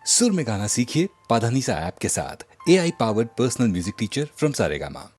सुर में गाना सीखिए पाधानीसा ऐप के साथ। AI powered personal music teacher from Saregama.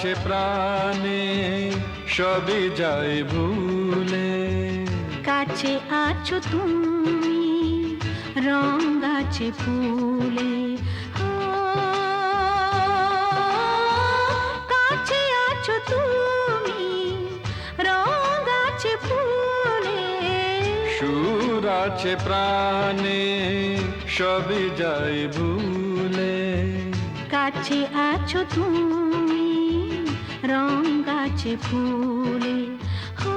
আছে প্রাণে সবই যায় ভুলে, কাছে আছো তুমি রং গাছে ফুলে, ও, কাছে আছো তুমি রং গাছে ফুলে, সুর আছে প্রাণে সবই যায় ভুলে, কাছে আছো তুমি রং গাছে ফুলে, ও,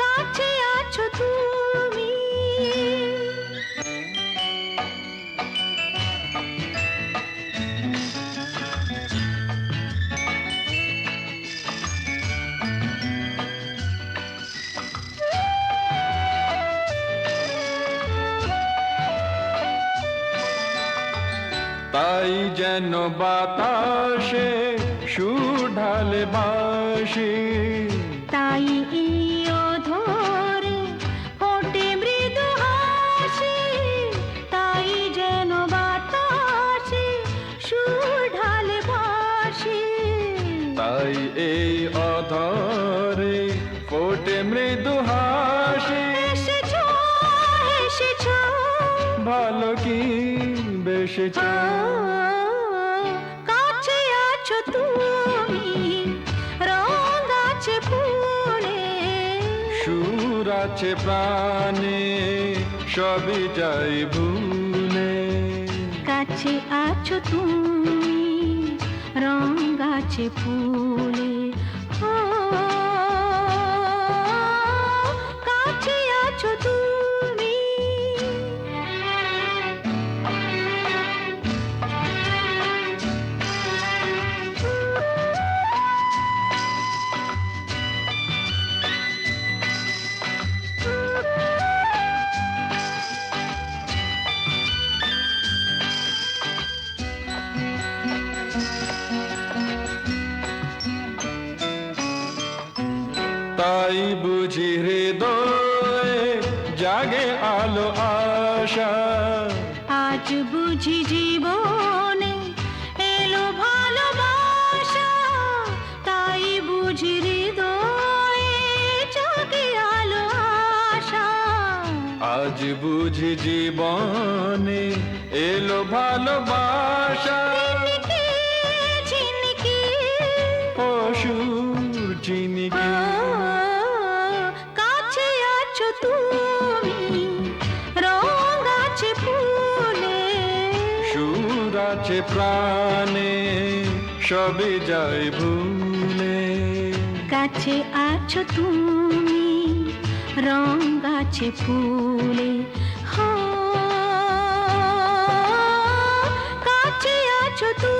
কাছে আছো তুমি। তাই যেন বাতাসে সুর ঢালে বাঁশি, তাই এই অধরে ফোটে মৃদু হাসি, তাই যেন বাতাসে সুর ঢালে বাঁশি, তাই এই অধরে ফোটে মৃদু হাসি। এসেছো এসেছো ভালো কি বেশেছ, কাছে আছো তুমি রং গাছে ফুলে, সুর আছে প্রাণে সবই যায় ভুলে, কাছে আছো তুমি রং গাছে ফুলে, ও, কাছে আছো তুমি। তাই বুঝি হৃদয়ে জাগে আলো আশা, আজ বুঝি জীবনে এলো ভালোবাসা, তাই বুঝি হৃদয়ে জাগে আলো আশা, আজ বুঝি জীবনে এলো ভালোবাসা। ঝিনিকে ঝিনিকে, সুর চিনিকে কাছে আছো তুমি রং গাছে ফুলে, সুর আছে প্রাণে সবই যায় ভুলে, কাছে আছো তুমি রং গাছে ফুলে, হো, কাছে আছো তুমি।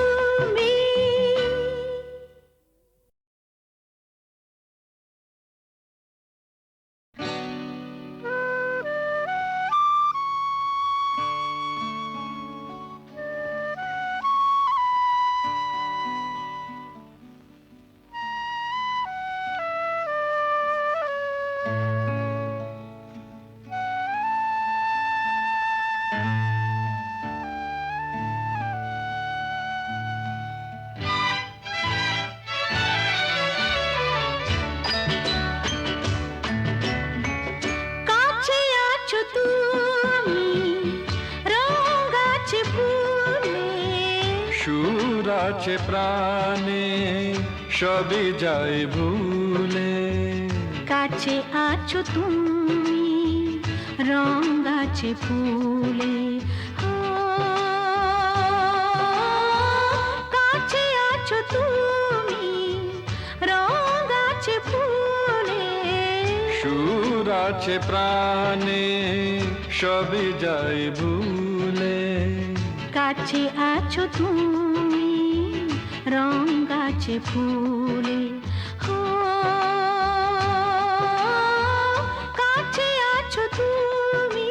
কাছে আছো তুমি রং গাছে ফুলে, সুর আছে প্রাণে সবই যায় ভুলে, কাছে আছো তুমি রং গাছে ফুলে, ও, কাছে আছো তুমি রং গাছে ফুলে, সুর আছে প্রাণে সবই যায় ভুলে, কাছে আছো তুমি রং গাছে ফুলে, ও, কাছে আছো তুমি।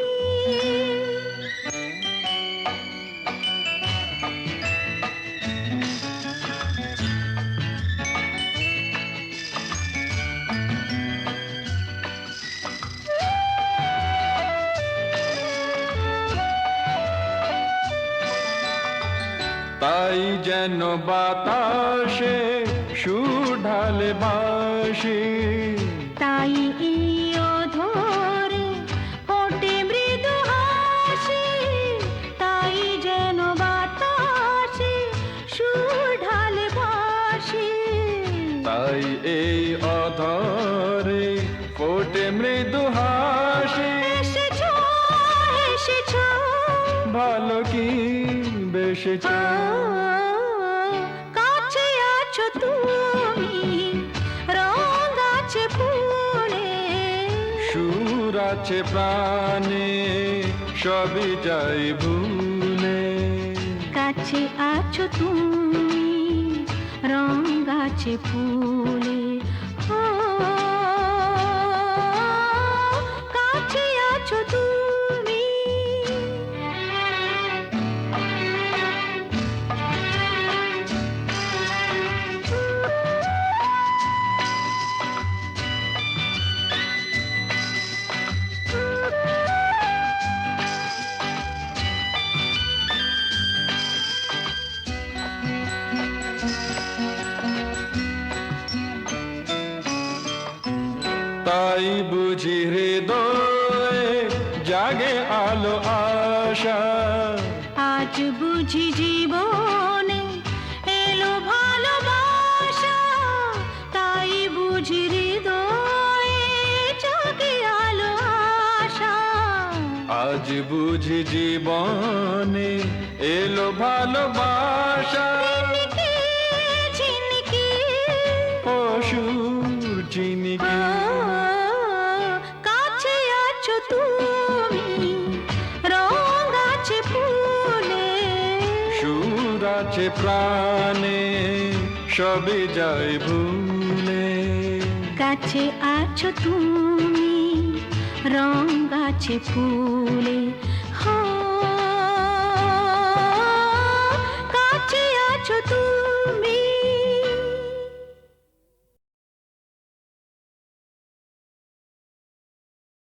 তাই যেন বাতাসে সুর ঢালে বাঁশি, তাই এই অধরে ফোটে মৃদু হাসি, তাই যেন বাতাসে সুর ঢালে বাঁশি। তাই এই অধরে ফোটে মৃদু হাসি। এসেছো এসেছো ভালো কি বেসেছ, কাছে আছো তুমি, রং আছে ফুলে, সুর আছে প্রাণে সবই যাই ভুলে। কাছে আছো তুমি, রং আছে ফুলে, ও কাছে আছো তুমি। তাই বুঝি হৃদয়ে জাগে আলো আশা, আজ বুঝি জীবনে এলো ভালোবাসা, তাই বুঝি হৃদয়ে জাগে আলো আশা। আজ বুঝি জীবনে এলো ভালোবাসা। ঝিনকে ঝিনকে অসুর চিনিকে কাছে আছো তুমি, রং আছে ফুলে, সুর আছে প্রাণে সবই যাই ভুলে। কাছে আছো তুমি, রং আছে ফুলে,